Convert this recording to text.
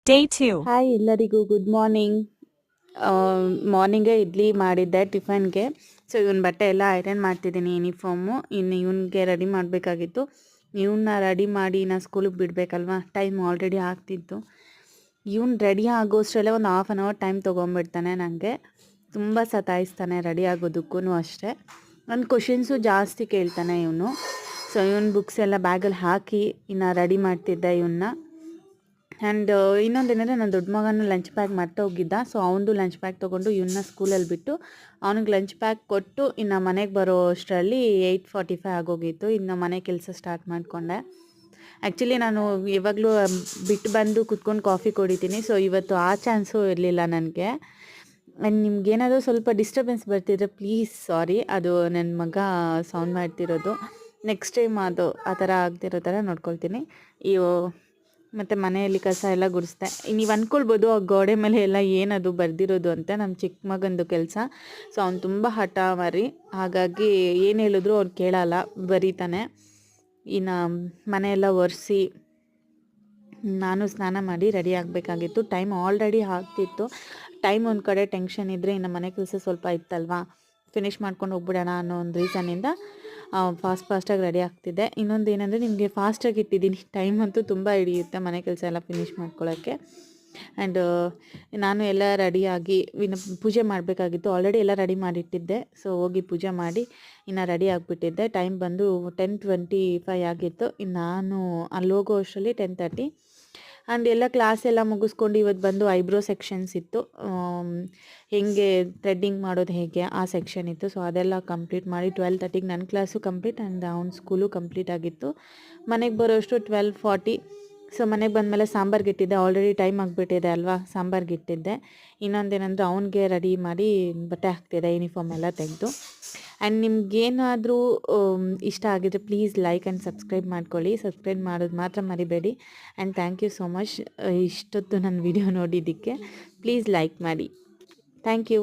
Day 2. Hi ಎಲ್ಲರಿಗೂ good morning. ಮಾರ್ನಿಂಗೇ idli ಮಾಡಿದ್ದೆ ಟಿಫನ್ಗೆ. So ಇವನ ಬಟ್ಟೆ ಎಲ್ಲ ಐರನ್ ಮಾಡ್ತಿದ್ದೀನಿ, ಯೂನಿಫಾರ್ಮು. ಇನ್ನು ಇವನಿಗೆ ರೆಡಿ ಮಾಡಬೇಕಾಗಿತ್ತು. ಇವನ್ನ ರೆಡಿ ಮಾಡಿ ನಾನು ಸ್ಕೂಲಿಗೆ ಬಿಡಬೇಕಲ್ವ, ಟೈಮ್ ಆಲ್ರೆಡಿ ಆಗ್ತಿತ್ತು. ಇವನು ರೆಡಿ ಆಗೋಷ್ಟರಲ್ಲೇ ಒಂದು ಹಾಫ್ ಆನ್ ಅವರ್ ಟೈಮ್ ತೊಗೊಂಡ್ಬಿಡ್ತಾನೆ. ನನಗೆ ತುಂಬ ಸತಾಯಿಸ್ತಾನೆ ರೆಡಿ ಆಗೋದಕ್ಕೂ ಅಷ್ಟೇ. ನನ್ನ ಕ್ವಶನ್ಸು ಜಾಸ್ತಿ ಕೇಳ್ತಾನೆ ಇವನು. ಸೊ ಇವನ ಬುಕ್ಸ್ ಎಲ್ಲ ಬ್ಯಾಗಲ್ಲಿ ಹಾಕಿ ಇನ್ನು ರೆಡಿ ಮಾಡ್ತಿದ್ದೆ ಇವನ್ನ. ಆ್ಯಂಡ್ ಇನ್ನೊಂದೇನೆಂದರೆ ನನ್ನ ದೊಡ್ಡ ಮಗನೂ ಲಂಚ್ ಬ್ಯಾಗ್ ಮರ್ತೋಗಿದ್ದ. ಸೊ ಅವನದು ಲಂಚ್ ಬ್ಯಾಗ್ ತೊಗೊಂಡು ಇವನ್ನ ಸ್ಕೂಲಲ್ಲಿ ಬಿಟ್ಟು ಅವ್ನಿಗೆ ಲಂಚ್ ಬ್ಯಾಗ್ ಕೊಟ್ಟು ಇನ್ನು ಮನೆಗೆ ಬರೋ ಅಷ್ಟರಲ್ಲಿ 8:45 ಆಗೋಗಿತ್ತು. ಇನ್ನು ಮನೆ ಕೆಲಸ ಸ್ಟಾರ್ಟ್ ಮಾಡಿಕೊಂಡೆ. ಆ್ಯಕ್ಚುಲಿ ನಾನು ಇವಾಗಲೂ ಬಿಟ್ಟು ಬಂದು ಕುತ್ಕೊಂಡು ಕಾಫಿ ಕುಡಿತೀನಿ. ಸೊ ಇವತ್ತು ಆ ಚಾನ್ಸು ಇರಲಿಲ್ಲ ನನಗೆ. ಆ್ಯಂಡ್ ನಿಮ್ಗೇನಾದರೂ ಸ್ವಲ್ಪ ಡಿಸ್ಟರ್ಬೆನ್ಸ್ ಬರ್ತಿದ್ರೆ ಪ್ಲೀಸ್ ಸಾರಿ, ಅದು ನನ್ನ ಮಗ ಸೌಂಡ್ ಮಾಡ್ತಿರೋದು. ನೆಕ್ಸ್ಟ್ ಟೈಮ್ ಅದು ಆ ಥರ ಆಗ್ತಿರೋ ಥರ ನೋಡ್ಕೊಳ್ತೀನಿ. ಮತ್ತು ಮನೆಯಲ್ಲಿ ಕಸ ಎಲ್ಲ ಗುಡಿಸ್ದೆ. ನೀವು ಅಂದ್ಕೊಳ್ಬೋದು ಆ ಗೋಡೆ ಮೇಲೆ ಎಲ್ಲ ಏನದು ಬರೆದಿರೋದು ಅಂತ. ನಮ್ಮ ಚಿಕ್ಕ ಮಗಂದು ಕೆಲಸ. ಸೊ ಅವ್ನು ತುಂಬ ಹಠ ಮರಿ, ಹಾಗಾಗಿ ಏನು ಹೇಳಿದ್ರು ಅವ್ರು ಕೇಳಲ್ಲ, ಬರೀತಾನೆ. ಇನ್ನು ಮನೆಯೆಲ್ಲ ಒರೆಸಿ ನಾನು ಸ್ನಾನ ಮಾಡಿ ರೆಡಿ ಆಗಬೇಕಾಗಿತ್ತು. ಟೈಮ್ ಆಲ್ರೆಡಿ ಆಗ್ತಿತ್ತು. ಟೈಮ್ ಒಂದು ಕಡೆ ಟೆನ್ಷನ್ ಇದ್ದರೆ ಇನ್ನು ಮನೆ ಕೆಲಸ ಸ್ವಲ್ಪ ಇತ್ತಲ್ವಾ, ಫಿನಿಷ್ ಮಾಡ್ಕೊಂಡು ಹೋಗ್ಬಿಡೋಣ ಅನ್ನೋ ಒಂದು ರೀಸನ್ನಿಂದ ಫಾಸ್ಟಾಗಿ ರೆಡಿ ಆಗ್ತಿದ್ದೆ. ಇನ್ನೊಂದು ಏನಂದರೆ ನಿಮಗೆ ಫಾಸ್ಟಾಗಿ ಇಟ್ಟಿದ್ದೀನಿ, ಟೈಮ್ ಅಂತೂ ತುಂಬ ಹಿಡಿಯುತ್ತೆ ಮನೆ ಕೆಲಸ ಎಲ್ಲ ಫಿನಿಷ್ ಮಾಡ್ಕೊಳ್ಳೋಕ್ಕೆ. ಆ್ಯಂಡ್ ನಾನು ಎಲ್ಲ ರೆಡಿಯಾಗಿ ಇನ್ನು ಪೂಜೆ ಮಾಡಬೇಕಾಗಿತ್ತು. ಆಲ್ರೆಡಿ ಎಲ್ಲ ರೆಡಿ ಮಾಡಿಟ್ಟಿದ್ದೆ. ಸೊ ಹೋಗಿ ಪೂಜೆ ಮಾಡಿ ಇನ್ನು ರೆಡಿ ಆಗಿಬಿಟ್ಟಿದ್ದೆ. ಟೈಮ್ ಬಂದು 10:25 ಆಗಿತ್ತು. ಇನ್ನು ನಾನು ಅಲ್ಲಿ ಹೋಗೋ ಅಷ್ಟರಲ್ಲಿ 10:30. ಆ್ಯಂಡ್ ಎಲ್ಲ ಕ್ಲಾಸ್ ಎಲ್ಲ ಮುಗಿಸ್ಕೊಂಡು ಇವತ್ತು ಬಂದು ಐಬ್ರೋ ಸೆಕ್ಷನ್ಸ್ ಇತ್ತು. ಹೇಗೆ ಥ್ರೆಡ್ಡಿಂಗ್ ಮಾಡೋದು ಹೇಗೆ ಆ ಸೆಕ್ಷನ್ ಇತ್ತು. ಸೊ ಅದೆಲ್ಲ ಕಂಪ್ಲೀಟ್ ಮಾಡಿ 12:30ಗೆ ನನ್ನ ಕ್ಲಾಸು ಕಂಪ್ಲೀಟ್ ಆ್ಯಂಡ್ ಅವ್ನ ಸ್ಕೂಲು ಕಂಪ್ಲೀಟ್ ಆಗಿತ್ತು. ಮನೆಗೆ ಬರೋಷ್ಟು 12:40. ಸೊ ಮನೆಗೆ ಬಂದಮೇಲೆ ಸಾಂಬಾರ್ಗೆ ಇಟ್ಟಿದ್ದೆ. ಆಲ್ರೆಡಿ ಟೈಮ್ ಆಗಿಬಿಟ್ಟಿದೆ ಅಲ್ವಾ, ಸಾಂಬಾರ್ಗೆ ಇಟ್ಟಿದ್ದೆ. ಇನ್ನೊಂದೇನೆಂದರೆ ಅವನಿಗೆ ರೆಡಿ ಮಾಡಿ ಬಟ್ಟೆ ಹಾಕ್ತಿದ್ದೆ, ಯೂನಿಫಾರ್ಮ್ ಎಲ್ಲ ತೆಗೆದು. ಆ್ಯಂಡ್ ನಿಮ್ಗೇನಾದರೂ ಇಷ್ಟ ಆಗಿದ್ರೆ ಪ್ಲೀಸ್ ಲೈಕ್ ಆ್ಯಂಡ್ ಸಬ್ಸ್ಕ್ರೈಬ್ ಮಾಡ್ಕೊಳ್ಳಿ. ಸಬ್ಸ್ಕ್ರೈಬ್ ಮಾಡೋದು ಮಾತ್ರ ಮರಿಬೇಡಿ. And thank you so much ಇಷ್ಟೊತ್ತು ನನ್ನ ವಿಡಿಯೋ ನೋಡಿದ್ದಕ್ಕೆ. ಪ್ಲೀಸ್ ಲೈಕ್ ಮಾಡಿ. Thank you.